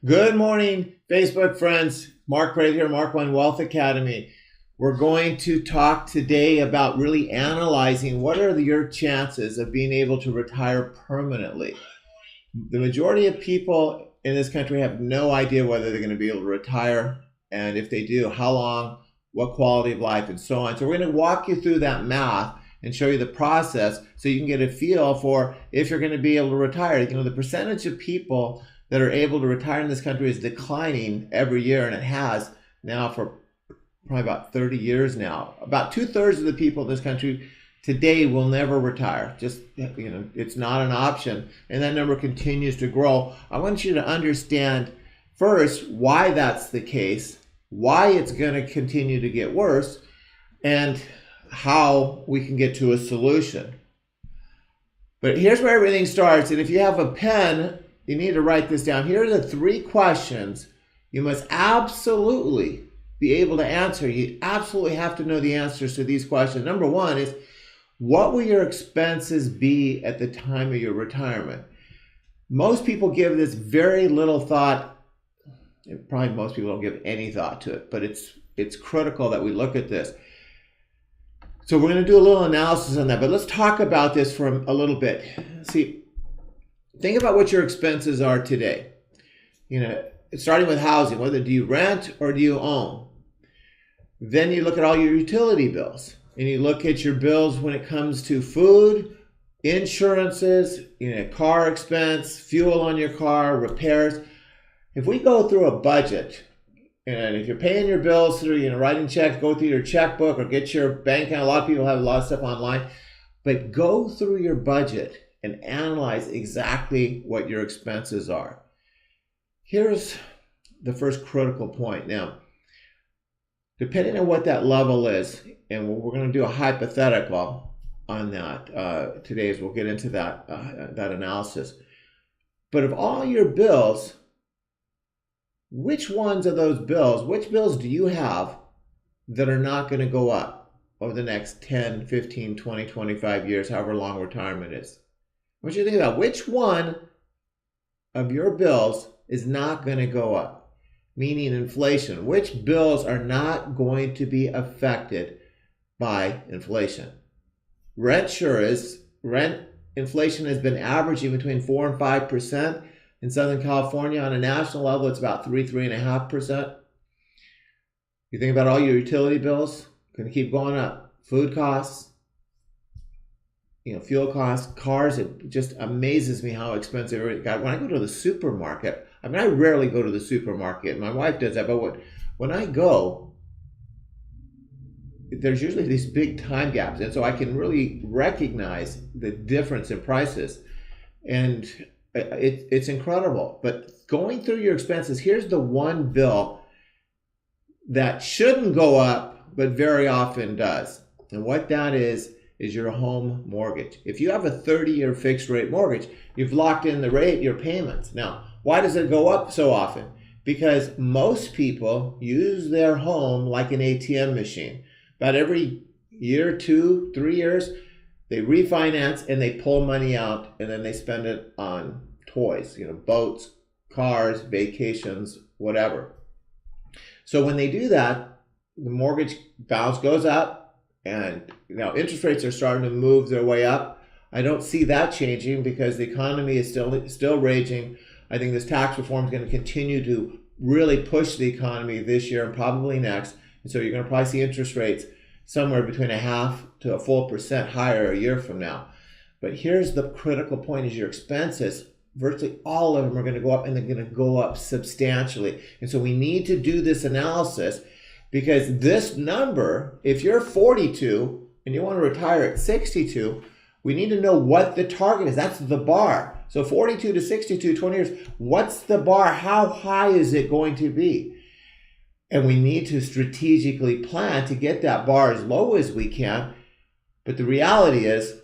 Good morning, Facebook friends. Mark right here, Mark One Wealth Academy. We're going to talk today about really analyzing what are your chances of being able to retire permanently. The majority of people in this country have no idea whether they're going to be able to retire, and if they do, how long, what quality of life, and so on. So we're going to walk you through that math and show you the process so you can get a feel for if you're going to be able to retire. You know, the percentage of people that are able to retire in this country is declining every year, and it has now for probably about 30 years now. About 2/3 of the people in this country today will never retire. Just, it's not an option, and that number continues to grow. I want you to understand first why that's the case, why it's going to continue to get worse, and how we can get to a solution. But here's where everything starts, and if you have a pen, you need to write this down. Here are the 3 questions you must absolutely be able to answer. You absolutely have to know the answers to these questions. Number 1 is, what will your expenses be at the time of your retirement? Most people give this very little thought. Probably most people don't give any thought to it, but it's critical that we look at this. So we're going to do a little analysis on that, but let's talk about this for a little bit. See, think about what your expenses are today. Starting with housing, whether do you rent or do you own? Then you look at all your utility bills, and you look at your bills when it comes to food, insurances, car expense, fuel on your car, repairs. If we go through a budget, and if you're paying your bills through, writing checks, go through your checkbook or get your bank account. A lot of people have a lot of stuff online, but go through your budget and analyze exactly what your expenses are. Here's the first critical point. Now, depending on what that level is, and we're going to do a hypothetical on that today as we'll get into that analysis. But of all your bills, which ones of those bills, which bills do you have that are not going to go up over the next 10, 15, 20, 25 years, however long retirement is? I want you to think about which one of your bills is not going to go up, meaning inflation. Which bills are not going to be affected by inflation? Rent sure is. Rent inflation has been averaging between 4 and 5%. In Southern California, on a national level, it's about 3.5%. You think about all your utility bills, going to keep going up. Food costs, fuel costs, cars. It just amazes me how expensive it got. When I go to the supermarket, I rarely go to the supermarket. My wife does that, but when I go, there's usually these big time gaps, and so I can really recognize the difference in prices. And it's incredible. But going through your expenses, here's the one bill that shouldn't go up, but very often does. And what that is your home mortgage. If you have a 30-year fixed rate mortgage, you've locked in the rate, your payments. Now, why does it go up so often? Because most people use their home like an ATM machine. About every year, 2, 3 years, they refinance and they pull money out, and then they spend it on toys, boats, cars, vacations, whatever. So when they do that, the mortgage balance goes up, and interest rates are starting to move their way up. I don't see that changing because the economy is still raging. I think this tax reform is going to continue to really push the economy this year and probably next. And so you're going to probably see interest rates somewhere between 0.5% to a full % higher a year from now. But here's the critical point: is your expenses, virtually all of them are going to go up, and they're going to go up substantially. And so we need to do this analysis, because this number, if you're 42 and you want to retire at 62, we need to know what the target is. That's the bar. So 42 to 62, 20 years, what's the bar? How high is it going to be? And we need to strategically plan to get that bar as low as we can. But the reality is,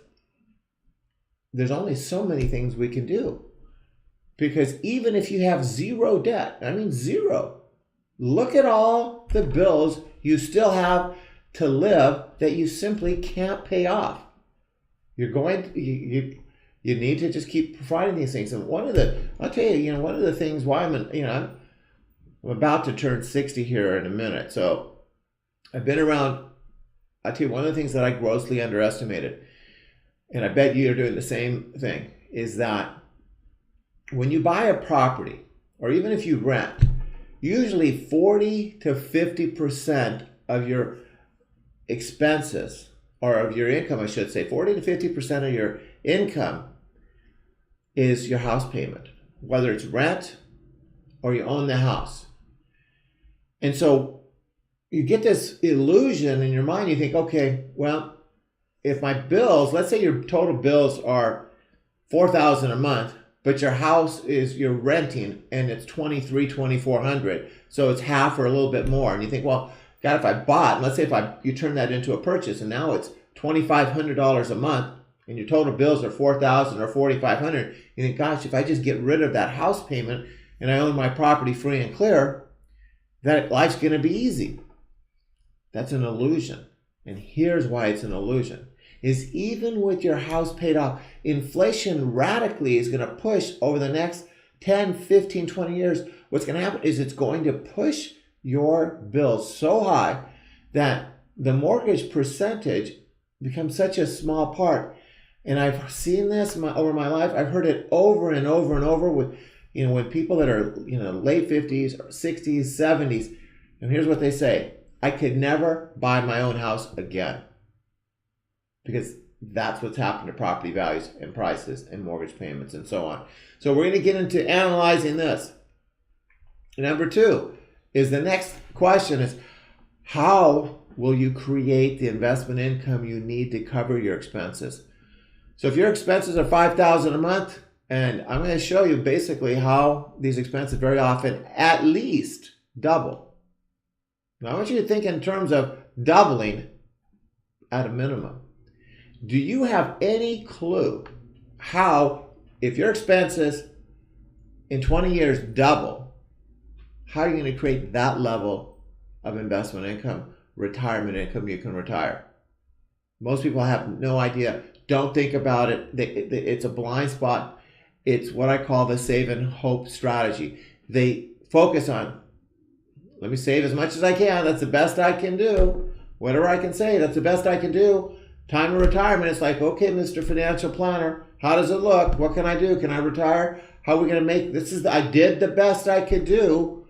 there's only so many things we can do. Because even if you have zero debt, zero, look at all the bills you still have to live that you simply can't pay off. You're going to, You need to just keep providing these things. And I'll tell you, one of the things why I'm about to turn 60 here in a minute. So I've been around. I'll tell you, one of the things that I grossly underestimated, and I bet you're doing the same thing, is that when you buy a property, or even if you rent, usually 40 to 50% of your expenses, or of your income, I should say, 40 to 50% of your income is your house payment, whether it's rent or you own the house. And so you get this illusion in your mind. You think, okay, well, if my bills, let's say your total bills are $4,000 a month, but your house you're renting and it's $2,400, so it's half or a little bit more. And you think, well, God, if I bought, let's say you turn that into a purchase, and now it's $2,500 a month, and your total bills are $4,000 or $4,500. You think, gosh, if I just get rid of that house payment and I own my property free and clear, that life's going to be easy. That's an illusion. And here's why it's an illusion. Is even with your house paid off, inflation radically is going to push over the next 10, 15, 20 years. What's going to happen is it's going to push your bills so high that the mortgage percentage becomes such a small part. And I've seen this over my life. I've heard it over and over and over with, when people that are, late 50s or 60s, 70s. And here's what they say: I could never buy my own house again. Because that's what's happened to property values and prices and mortgage payments and so on. So we're going to get into analyzing this. Number two is the next question is, how will you create the investment income you need to cover your expenses? So if your expenses are $5,000 a month, and I'm going to show you basically how these expenses very often at least double. Now I want you to think in terms of doubling at a minimum. Do you have any clue how, if your expenses in 20 years double, how are you going to create that level of investment income, retirement income you can retire? Most people have no idea. Don't think about it. It's a blind spot. It's what I call the save and hope strategy. They focus on, let me save as much as I can. That's the best I can do. Whatever I can say, that's the best I can do. Time of retirement, it's like, okay, Mr. Financial Planner, how does it look? What can I do? Can I retire? How are we going to make this? I did the best I could do.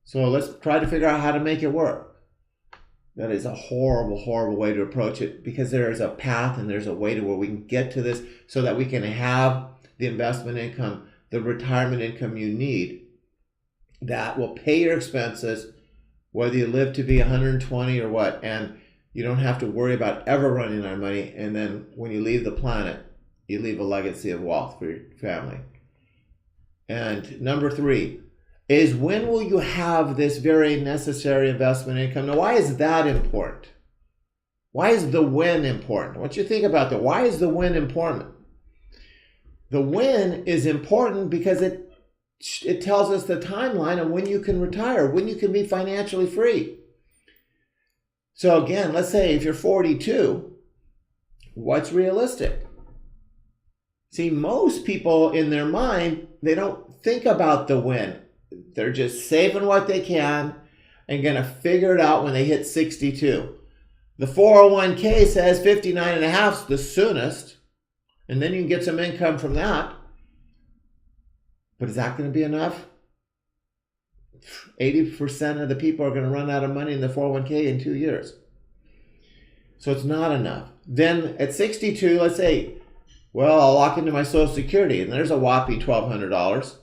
So let's try to figure out how to make it work. That is a horrible, horrible way to approach it, because there is a path and there's a way to where we can get to this so that we can have the investment income, the retirement income you need that will pay your expenses, whether you live to be 120 or what, and you don't have to worry about ever running out of money. And then when you leave the planet, you leave a legacy of wealth for your family. And number three is, when will you have this very necessary investment income? Now, why is that important? Why is the when important? I want you to think about that. Why is the when important? The when is important because it tells us the timeline of when you can retire, when you can be financially free. So again, let's say if you're 42, what's realistic? See, most people in their mind, they don't think about the when. They're just saving what they can and going to figure it out when they hit 62. The 401k says 59 and a half is the soonest, and then you can get some income from that. But is that going to be enough? 80% of the people are going to run out of money in the 401k in 2 years. So it's not enough. Then at 62, let's say, well, I'll lock into my Social Security, and there's a whopping $1,200.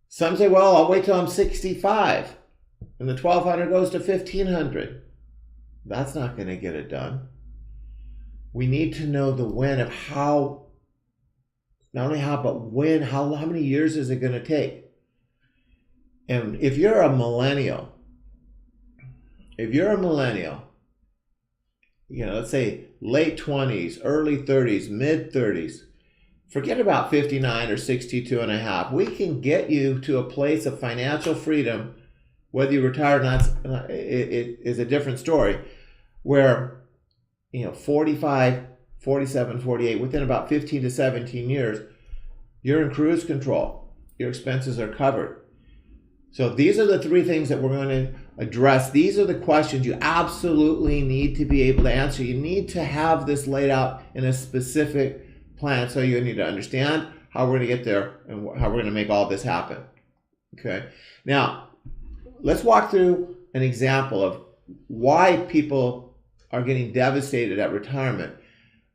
Some say, well, I'll wait till I'm 65, and the $1,200 goes to $1,500. That's not going to get it done. We need to know the when of how, not only how, but when, how many years is it going to take? And if you're a millennial, let's say late 20s, early 30s, mid 30s, forget about 59 or 62 and a half. We can get you to a place of financial freedom, whether you retire or not, it is a different story, where 45, 47, 48, within about 15 to 17 years, you're in cruise control. Your expenses are covered. So these are the three things that we're going to address. These are the questions you absolutely need to be able to answer. You need to have this laid out in a specific plan. So you need to understand how we're going to get there and how we're going to make all this happen. Okay. Now, let's walk through an example of why people are getting devastated at retirement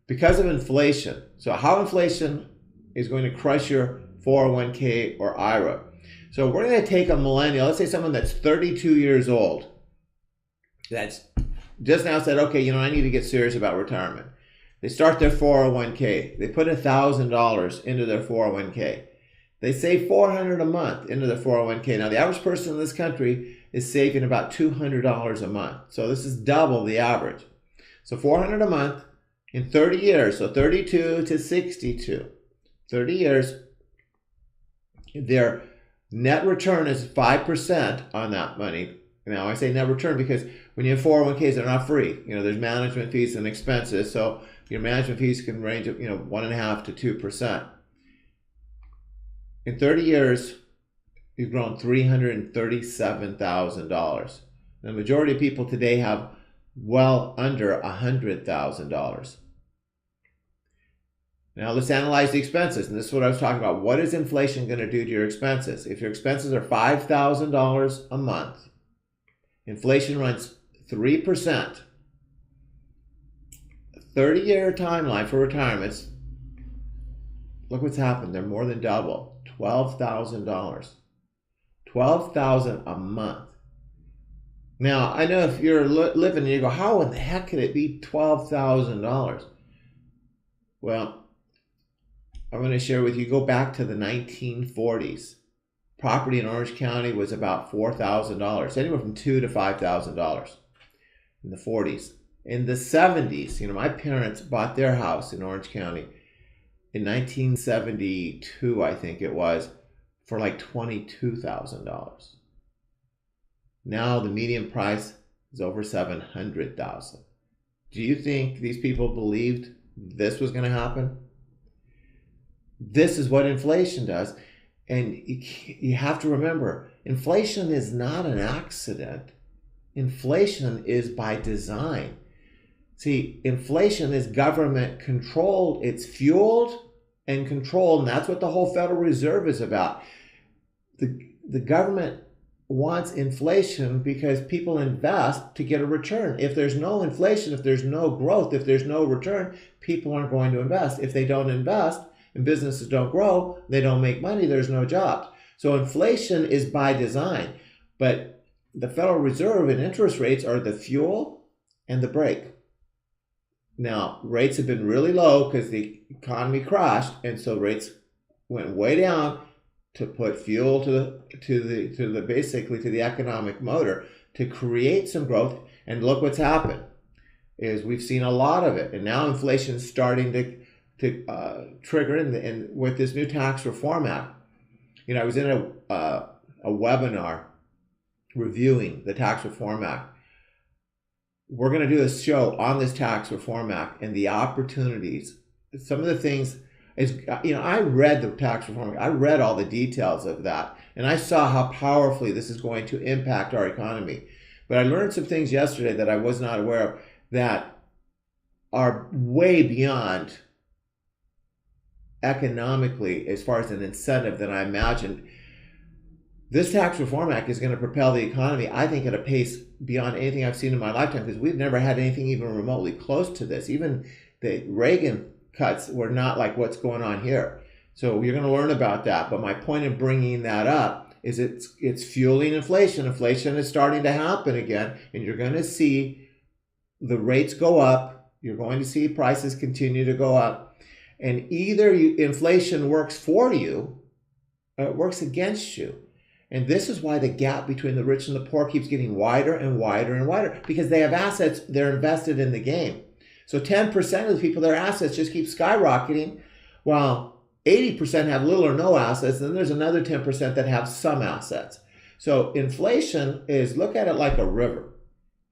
because of inflation. So how inflation is going to crush your 401k or IRA. So we're going to take a millennial, let's say someone that's 32 years old, that's just now said, okay, I need to get serious about retirement. They start their 401k. They put $1,000 into their 401k. They save $400 a month into their 401k. Now, the average person in this country is saving about $200 a month. So this is double the average. So $400 a month in 30 years, so 32 to 62. 30 years, their net return is 5% on that money. Now, I say net return because when you have 401ks, they're not free. There's management fees and expenses. So your management fees can range of 1.5% to 2%. In 30 years, you've grown $337,000. The majority of people today have well under $100,000. Now let's analyze the expenses, and this is what I was talking about. What is inflation going to do to your expenses? If your expenses are $5,000 a month, inflation runs 3%. 30-year timeline for retirements. Look what's happened. They're more than double. $12,000. $12,000 a month. Now, I know if you're living and you go, how in the heck could it be $12,000? Well, I'm going to share with you, go back to the 1940s. Property in Orange County was about $4,000, anywhere from $2,000 to $5,000 in the 40s. In the 70s, my parents bought their house in Orange County in 1972, I think it was, for like $22,000. Now the median price is over $700,000. Do you think these people believed this was going to happen? This is what inflation does. And you have to remember, inflation is not an accident. Inflation is by design. See, inflation is government controlled. It's fueled and controlled, and that's what the whole Federal Reserve is about. The government wants inflation because people invest to get a return. If there's no inflation, if there's no growth, if there's no return, people aren't going to invest. If they don't invest and businesses don't grow, they don't make money, there's no jobs. So inflation is by design, but the Federal Reserve and interest rates are the fuel and the brake. Now, rates have been really low because the economy crashed, and so rates went way down to put fuel to the economic motor to create some growth. And look what's happened is we've seen a lot of it, and now inflation is starting to trigger in with this new Tax Reform Act. I was in a webinar reviewing the Tax Reform Act. We're going to do a show on this Tax Reform Act and the opportunities. Some of the things is, I read the Tax Reform Act. I read all the details of that, and I saw how powerfully this is going to impact our economy. But I learned some things yesterday that I was not aware of that are way beyond economically as far as an incentive than I imagined. This Tax Reform Act is going to propel the economy, I think, at a pace beyond anything I've seen in my lifetime, because we've never had anything even remotely close to this. Even the Reagan cuts were not like what's going on here. So you're going to learn about that. But my point in bringing that up is it's fueling inflation. Inflation is starting to happen again, and you're going to see the rates go up. You're going to see prices continue to go up. And either inflation works for you or it works against you. And this is why the gap between the rich and the poor keeps getting wider and wider and wider, because they have assets, they're invested in the game. So 10% of the people, their assets just keep skyrocketing, while 80% have little or no assets. And then there's another 10% that have some assets. So inflation is, look at it like a river.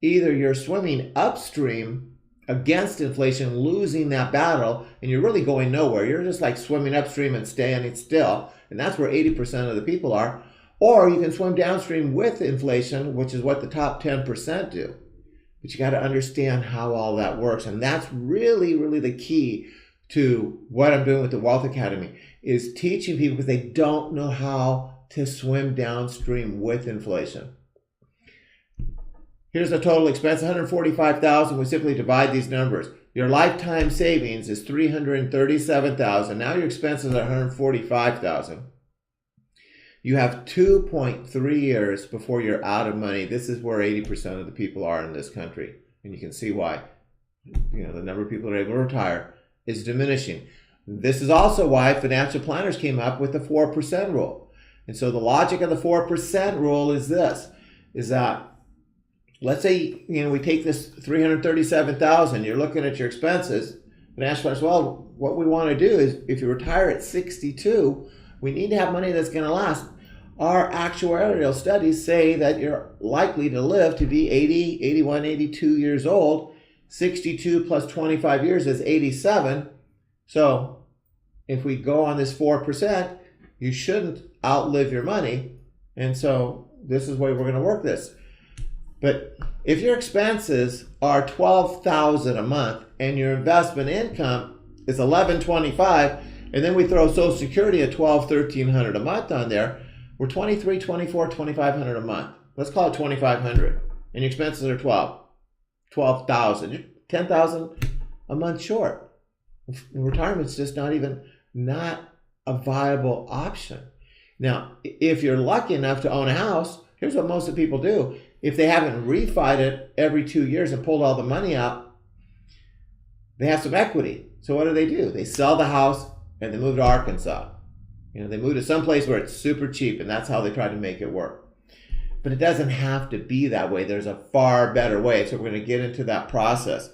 Either you're swimming upstream against inflation, losing that battle, and you're really going nowhere. You're just like swimming upstream and standing still, and that's where 80% of the people are. Or you can swim downstream with inflation, which is what the top 10% do. But you got to understand how all that works, and that's really, really the key to what I'm doing with the Wealth Academy, is teaching people because they don't know how to swim downstream with inflation. Here's the total expense, $145,000. We simply divide these numbers. Your lifetime savings is $337,000. Now your expenses are $145,000. You have 2.3 years before you're out of money. This is where 80% of the people are in this country. And you can see why, the number of people that are able to retire is diminishing. This is also why financial planners came up with the 4% rule. And so the logic of the 4% rule is this, is that let's say, we take this $337,000, you're looking at your expenses, financial planners, well, what we want to do is if you retire at 62, we need to have money that's going to last. Our actuarial studies say that you're likely to live to be 80, 81, 82 years old. 62 plus 25 years is 87. So if we go on this 4%, you shouldn't outlive your money. And so this is the way we're going to work this. But if your expenses are $12,000 a month and your investment income is $1,125, and then we throw Social Security at $1,200, $1,300 a month on there, we're $2,300, $2,400, $2,500 a month. Let's call it $2,500, and your expenses are $12,000. You're $10,000 a month short. Retirement's just not a viable option. Now, if you're lucky enough to own a house, here's what most of the people do. If they haven't refied it every 2 years and pulled all the money out, they have some equity. So what do? They sell the house and they move to Arkansas. They move to some place where it's super cheap, and that's how they try to make it work. But it doesn't have to be that way. There's a far better way. So we're going to get into that process.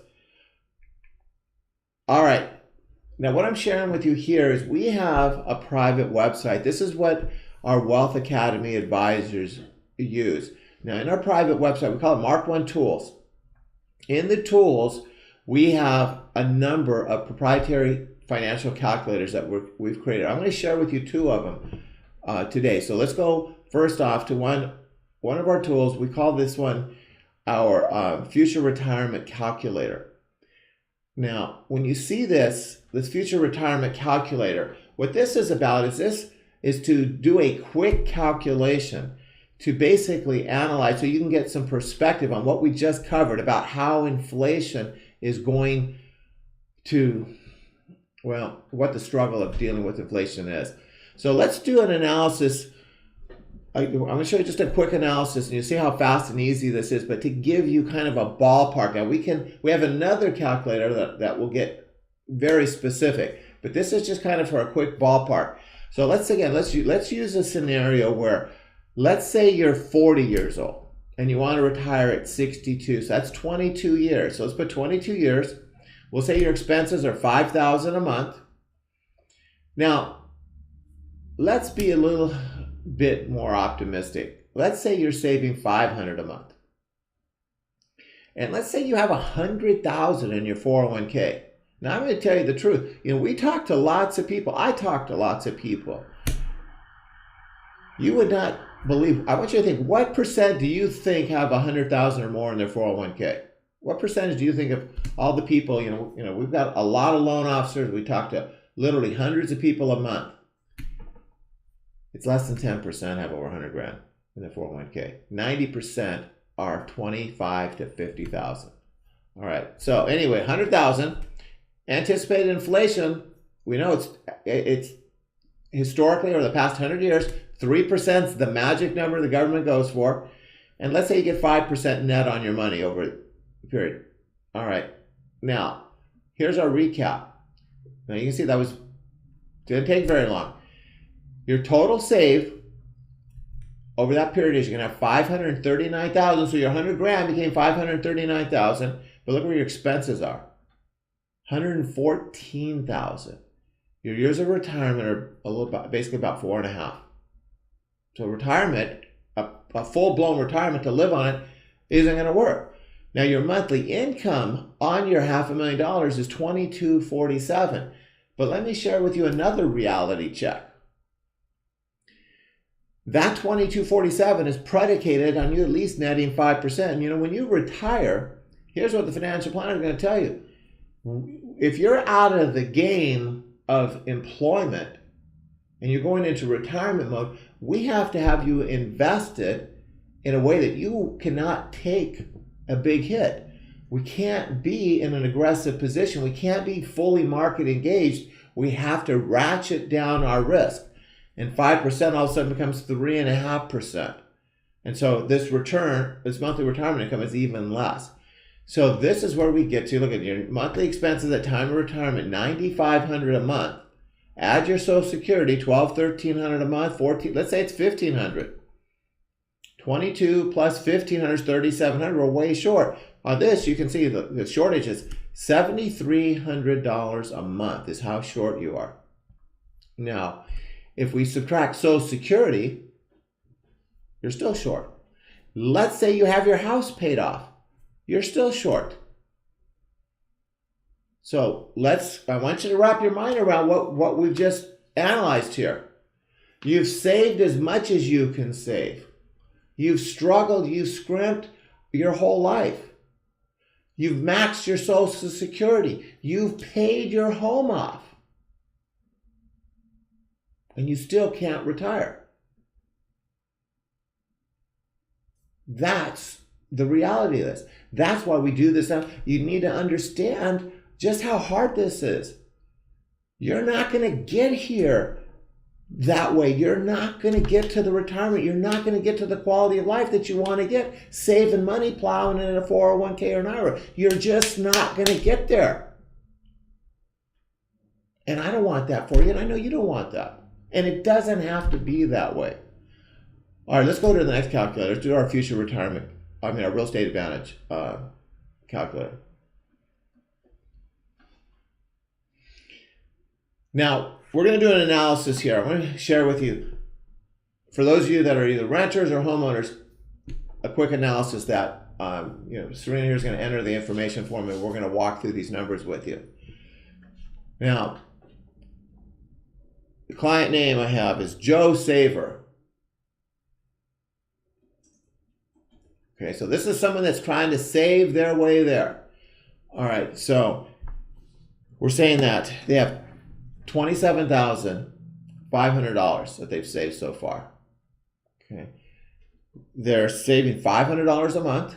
All right. Now what I'm sharing with you here is we have a private website. This is what our Wealth Academy advisors use. Now, in our private website, we call it Mark One Tools. In the tools, we have a number of proprietary financial calculators that we've created. I'm going to share with you two of them today. So let's go first off to one of our tools. We call this one our Future Retirement Calculator. Now, when you see this Future Retirement Calculator, what this is about is to do a quick calculation to basically analyze so you can get some perspective on what we just covered about how inflation is going to, what the struggle of dealing with inflation is. So let's do an analysis. I'm going to show you just a quick analysis, and you see how fast and easy this is, but to give you kind of a ballpark. Now we have another calculator that will get very specific, but this is just kind of for a quick ballpark. So let's use a scenario where, let's say you're 40 years old and you want to retire at 62. So that's 22 years. So let's put 22 years. We'll say your expenses are $5,000 a month. Now, let's be a little bit more optimistic. Let's say you're saving $500 a month. And let's say you have $100,000 in your 401k. Now, I'm going to tell you the truth. We talk to lots of people. I talk to lots of people. You would not believe. I want you to think, what percent do you think have $100,000 or more in their 401k? What percentage do you think of all the people? We've got a lot of loan officers. We talk to literally hundreds of people a month. It's less than 10% have over 100 grand in their 401k. 90% are 25 to 50,000. All right. So anyway, 100,000. Anticipated inflation. We know it's historically over the past 100 years. 3% is the magic number the government goes for. And let's say you get 5% net on your money over the period. All right. Now, here's our recap. Now you can see that didn't take very long. Your total save over that period is you're going to have 539,000. So your 100 grand became 539,000. But look where your expenses are. 114,000. Your years of retirement are basically about 4.5. So retirement, a full-blown retirement to live on it, isn't going to work. Now your monthly income on your $500,000 is $2247. But let me share with you another reality check. That $2247 is predicated on you at least netting 5%. And when you retire, here's what the financial planner is going to tell you. If you're out of the game of employment and you're going into retirement mode, we have to have you invested in a way that you cannot take a big hit. We can't be in an aggressive position. We can't be fully market engaged. We have to ratchet down our risk. And 5% all of a sudden becomes 3.5%. And so this monthly retirement income is even less. So this is where we get to. Look at your monthly expenses at time of retirement, $9,500 a month. Add your Social Security, $1,200, $1,300 a month, $1,400, let's say it's $1,500. 22 plus $1,500 is $3,700. We're way short. On this, you can see the shortage is $7,300 a month is how short you are. Now, if we subtract Social Security, you're still short. Let's say you have your house paid off. You're still short. So I want you to wrap your mind around what we've just analyzed here. You've saved as much as you can save. You've struggled, you've scrimped your whole life. You've maxed your Social Security. You've paid your home off. And you still can't retire. That's the reality of this. That's why we do this now. You need to understand just how hard this is. You're not going to get here that way. You're not going to get to the retirement. You're not going to get to the quality of life that you want to get saving money, plowing in a 401k or an IRA. You're just not going to get there. And I don't want that for you, and I know you don't want that. And it doesn't have to be that way. All right, let's go to the next calculator. Let's do our future retirement. Our real estate advantage calculator. Now, we're going to do an analysis here. I'm going to share with you, for those of you that are either renters or homeowners, a quick analysis that, Serena here is going to enter the information for me. We're going to walk through these numbers with you. Now, the client name I have is Joe Saver. Okay, so this is someone that's trying to save their way there. All right, so we're saying that they have $27,500 that they've saved so far. Okay, they're saving $500 a month.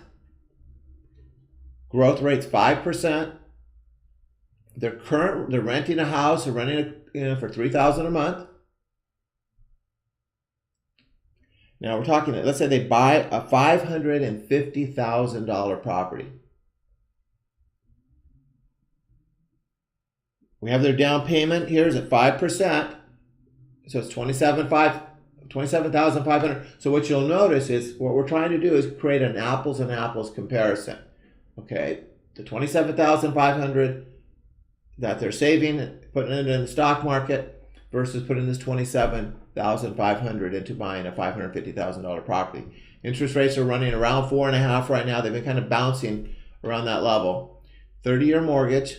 Growth rate's 5%. They're renting a house or renting for $3,000 a month. Now we're talking, let's say they buy a $550,000 property. We have their down payment here is at 5%. So it's $27,500. So what you'll notice is what we're trying to do is create an apples and apples comparison. Okay, the $27,500 that they're saving, putting it in the stock market versus putting this $27,500 into buying a $550,000 property. Interest rates are running around 4.5% right now. They've been kind of bouncing around that level. 30-year mortgage.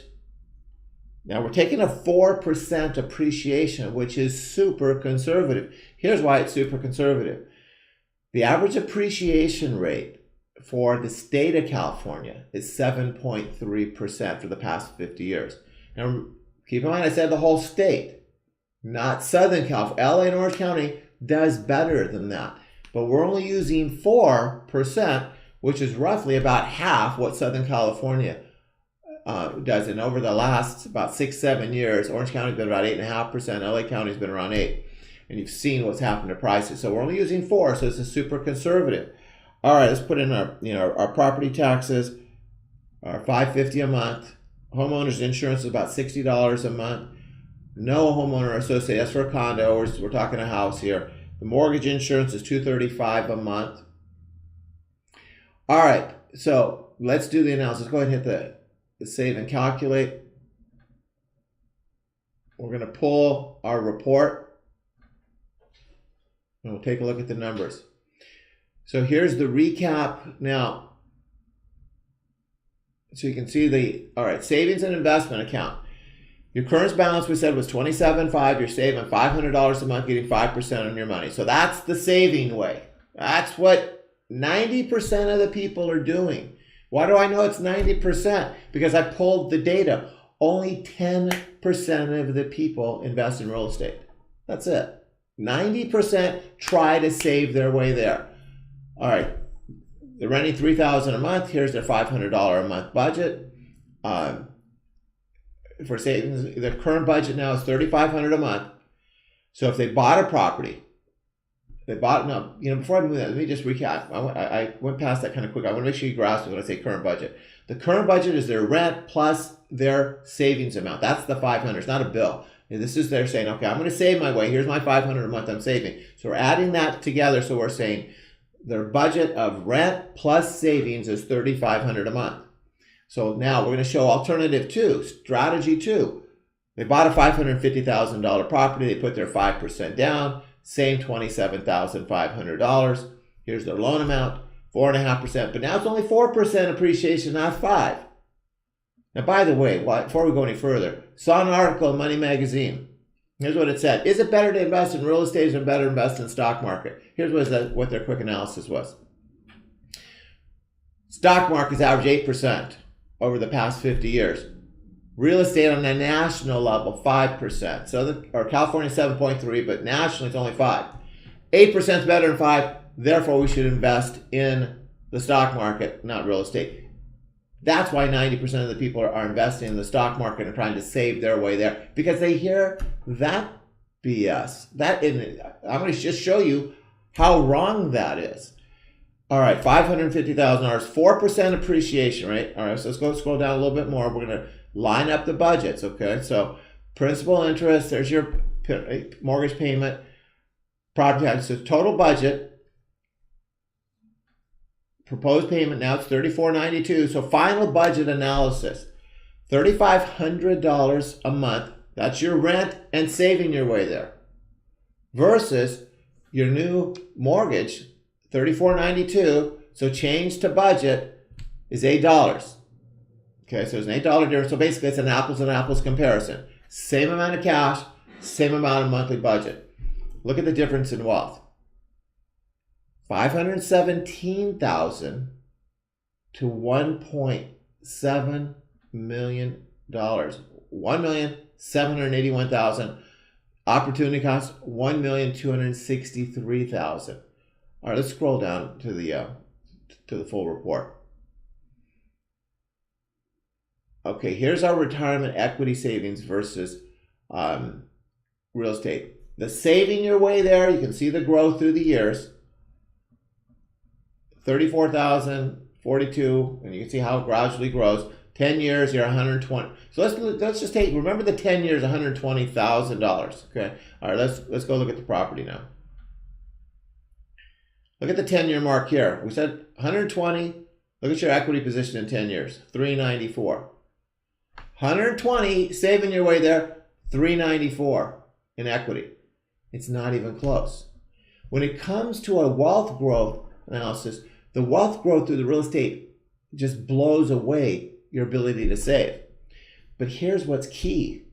Now we're taking a 4% appreciation, which is super conservative. Here's why it's super conservative. The average appreciation rate for the state of California is 7.3% for the past 50 years. Now keep in mind I said the whole state, not Southern California. LA and Orange County does better than that. But we're only using 4%, which is roughly about half what Southern California does. And over the last about 6-7 years, Orange County's been about 8.5%. LA County's been around 8%. And you've seen what's happened to prices. So we're only using 4%, so this is super conservative. All right, let's put in our property taxes, our $550 a month. Homeowners insurance is about $60 a month. No homeowner associated. That's for a condo. We're talking a house here. The mortgage insurance is $235 a month. All right, so let's do the analysis. Go ahead and hit the save and calculate. We're going to pull our report, and we'll take a look at the numbers. So here's the recap. Now, So you can see all right, savings and investment account. Your current balance, we said, was $27,500. You're saving $500 a month, getting 5% on your money. So that's the saving way. That's what 90% of the people are doing. Why do I know it's 90%? Because I pulled the data. Only 10% of the people invest in real estate. That's it. 90% try to save their way there. All right. They're renting $3,000 a month. Here's their $500 a month budget. For savings, their current budget now is $3,500 a month. So if they bought a property, before I move that, let me just recap. I went past that kind of quick. I want to make sure you grasp it when I say current budget. The current budget is their rent plus their savings amount. That's the $500. It's not a bill. And this is they're saying, okay, I'm going to save my way. Here's my $500 a month I'm saving. So we're adding that together. So we're saying their budget of rent plus savings is $3,500 a month. So now we're going to show alternative 2, strategy 2. They bought a $550,000 property. They put their 5% down, same $27,500. Here's their loan amount, 4.5%. But now it's only 4% appreciation, not 5%. Now, by the way, before we go any further, saw an article in Money Magazine. Here's what it said. Is it better to invest in real estate or better to invest in the stock market? Here's what their quick analysis was. Stock market's averaged 8% over the past 50 years. Real estate on a national level, 5%. Or California, 7.3%, but nationally it's only 5%. 8% is better than 5%. Therefore, we should invest in the stock market, not real estate. That's why 90% of the people are investing in the stock market and trying to save their way there, because they hear that BS. I'm going to just show you how wrong that is. All right, $550,000, 4% appreciation, right? All right, so let's go scroll down a little bit more. We're going to line up the budgets, okay? So principal, interest, there's your mortgage payment, property tax. So total budget, proposed payment, now it's $3,492. So final budget analysis, $3,500 a month. That's your rent and saving your way there. Versus your new mortgage, $3,492. So change to budget is $8. Okay, so it's an $8 difference. So basically it's an apples and apples comparison. Same amount of cash, same amount of monthly budget. Look at the difference in wealth. $517,000 to $1.7 million. $1,781,000. Opportunity cost $1,263,000. All right, let's scroll down to the full report. Okay, here's our retirement equity savings versus real estate. The saving your way there, you can see the growth through the years. 34,000, 42, and you can see how it gradually grows. 10 years, you're 120. So let's just remember the 10 years, $120,000. Okay, all right, let's go look at the property now. Look at the 10-year mark here. We said 120. Look at your equity position in 10 years, 394. 120, saving your way there, 394 in equity. It's not even close. When it comes to a wealth growth analysis, the wealth growth through the real estate just blows away your ability to save. But here's what's key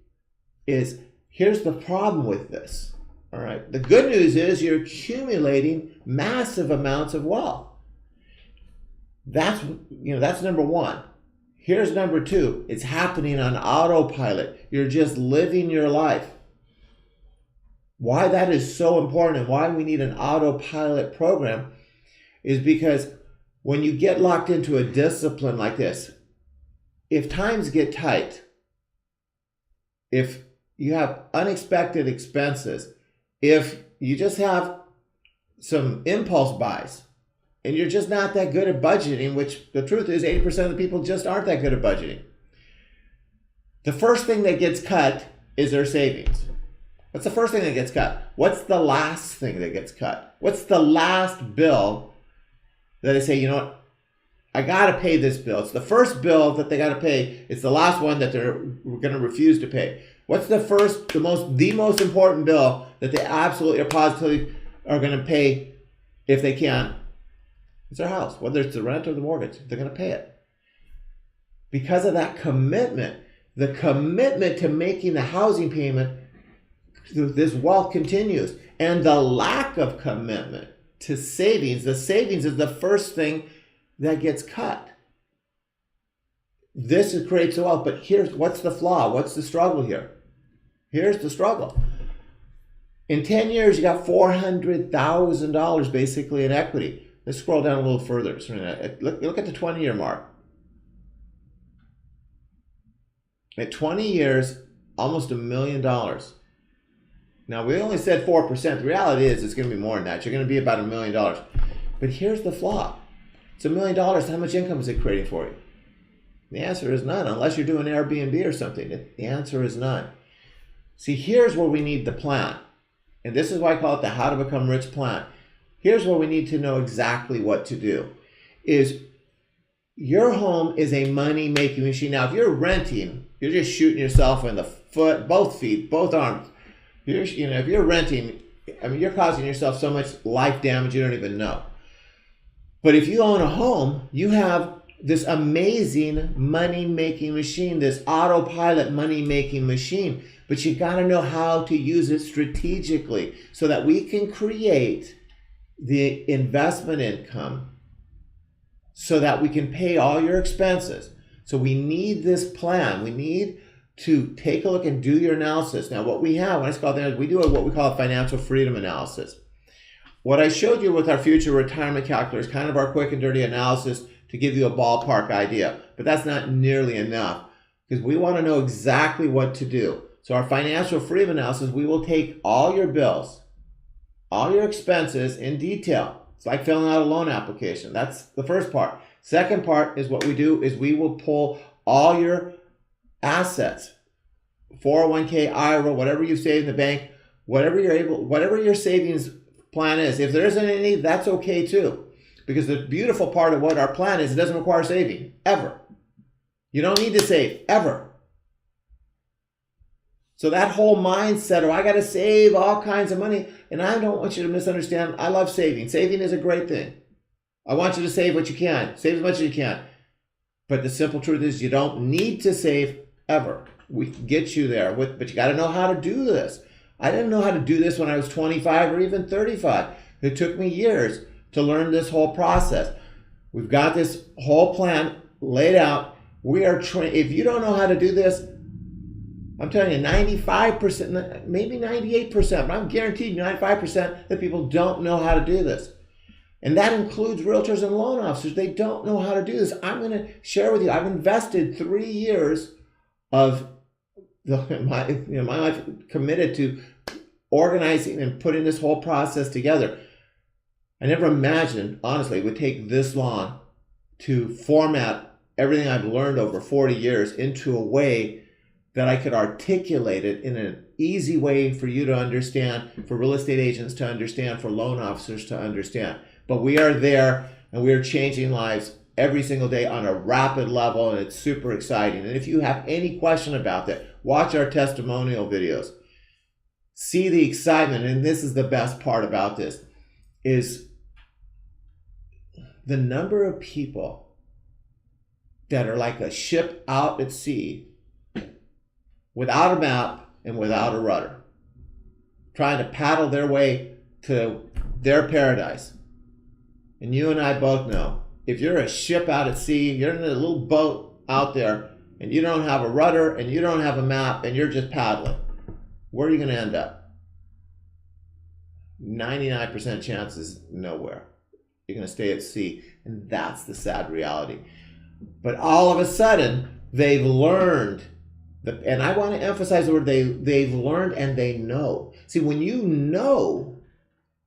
here's the problem with this. All right. The good news is you're accumulating massive amounts of wealth. That's number one. Here's number two. It's happening on autopilot. You're just living your life. Why that is so important and why we need an autopilot program is because when you get locked into a discipline like this, if times get tight, if you have unexpected expenses, if you just have some impulse buys, and you're just not that good at budgeting, which the truth is 80% of the people just aren't that good at budgeting. The first thing that gets cut is their savings. What's the first thing that gets cut? What's the last thing that gets cut? What's the last bill that they say, you know what, I got to pay this bill. It's the first bill that they got to pay. It's the last one that they're going to refuse to pay. What's the most important bill that they absolutely or positively are going to pay if they can? It's their house, whether it's the rent or the mortgage. They're going to pay it. because of that commitment, the commitment to making the housing payment, this wealth continues. And the lack of commitment to savings, the savings is the first thing that gets cut. This creates the wealth. But here's what's the flaw? What's the struggle here? Here's the struggle. In 10 years, you got $400,000 basically in equity. Let's scroll down a little further. Look at the 20-year mark. At 20 years, almost $1 million. Now, we only said 4%. The reality is it's going to be more than that. You're going to be about $1 million. But here's the flaw. It's $1 million. How much income is it creating for you? The answer is none, unless you're doing Airbnb or something. The answer is none. See, here's where we need the plan. And this is why I call it the How to Become Rich plan. Here's where we need to know exactly what to do. Is your home is a money-making machine. Now, if you're renting, you're just shooting yourself in the foot, both feet, both arms. If you're renting, I mean, you're causing yourself so much life damage you don't even know. But if you own a home, you have this amazing money-making machine, this autopilot money-making machine. But you got to know how to use it strategically so that we can create the investment income so that we can pay all your expenses. So we need this plan. We need to take a look and do your analysis. Now, what we have, we do what we call a financial freedom analysis. What I showed you with our future retirement calculator is kind of our quick and dirty analysis to give you a ballpark idea. But that's not nearly enough because we want to know exactly what to do. So our financial freedom analysis, we will take all your bills, all your expenses in detail. It's like filling out a loan application. That's the first part. Second part is what we do is we will pull all your assets, 401k, IRA, whatever you save in the bank, whatever your savings plan is. If there isn't any, that's okay too. Because the beautiful part of what our plan is, it doesn't require saving, ever. You don't need to save, ever. So that whole mindset of I got to save all kinds of money, and I don't want you to misunderstand, I love saving. Saving is a great thing. I want you to save what you can. Save as much as you can. But the simple truth is you don't need to save ever. We can get you there, but you got to know how to do this. I didn't know how to do this when I was 25 or even 35. It took me years to learn this whole process. We've got this whole plan laid out. We are trained. If you don't know how to do this, I'm telling you, 95%, maybe 98%, but I'm guaranteed 95% that people don't know how to do this. And that includes realtors and loan officers. They don't know how to do this. I'm going to share with you, I've invested 3 years of my life committed to organizing and putting this whole process together. I never imagined, honestly, it would take this long to format everything I've learned over 40 years into a way that I could articulate it in an easy way for you to understand, for real estate agents to understand, for loan officers to understand. But we are there and we are changing lives every single day on a rapid level, and it's super exciting. And if you have any question about that, watch our testimonial videos. See the excitement, and this is the best part about this, is the number of people that are like a ship out at sea without a map and without a rudder, trying to paddle their way to their paradise. And you and I both know, if you're a ship out at sea, you're in a little boat out there, and you don't have a rudder, and you don't have a map, and you're just paddling, where are you going to end up? 99% chances nowhere. You're going to stay at sea, and that's the sad reality. But all of a sudden, they've learned, and I want to emphasize the word they've learned and they know. See, when you know,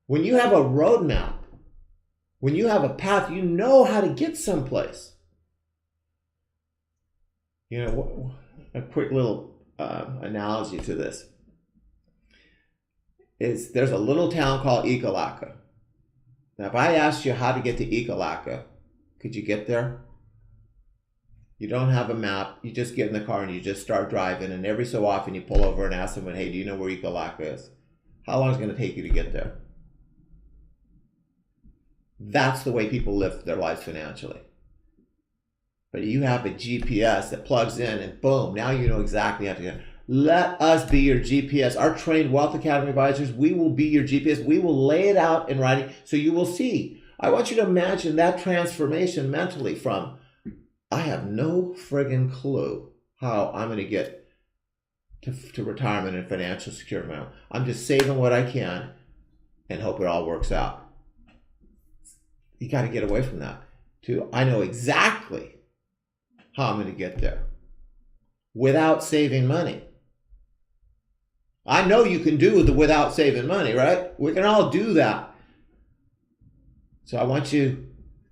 when you have a roadmap, when you have a path, you know how to get someplace. You know, a quick little analogy to this is there's a little town called Ekalaka. Now, if I asked you how to get to Ekalaka, could you get there? You don't have a map. You just get in the car and you just start driving. And every so often you pull over and ask someone, hey, do you know where Ekalaka is? How long is it going to take you to get there? That's the way people live their lives financially. but you have a GPS that plugs in and boom, now you know exactly how to get. Let us be your GPS. Our trained Wealth Academy advisors, we will be your GPS. We will lay it out in writing so you will see. I want you to imagine that transformation mentally from, I have no friggin' clue how I'm going to get to retirement and financial security. I'm just saving what I can and hope it all works out. You got to get away from that. To, I know exactly how I'm going to get there without saving money. I know you can do the without saving money, right? We can all do that. So I want you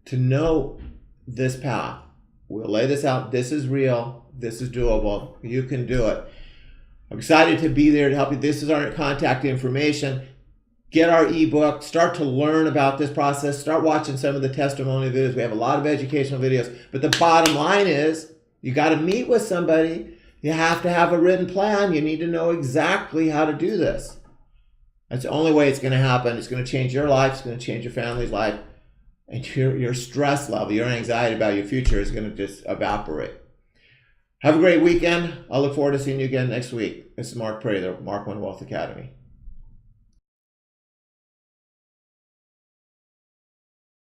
to know this path. We'll lay this out. This is real. This is doable. You can do it. I'm excited to be there to help you. This is our contact information. Get our ebook. Start to learn about this process. Start watching some of the testimony videos. We have a lot of educational videos. But the bottom line is you got to meet with somebody. You have to have a written plan. You need to know exactly how to do this. That's the only way it's going to happen. It's going to change your life. It's going to change your family's life. And your stress level, your anxiety about your future is going to just evaporate. Have a great weekend. I look forward to seeing you again next week. This is Mark Prather, Mark One Wealth Academy.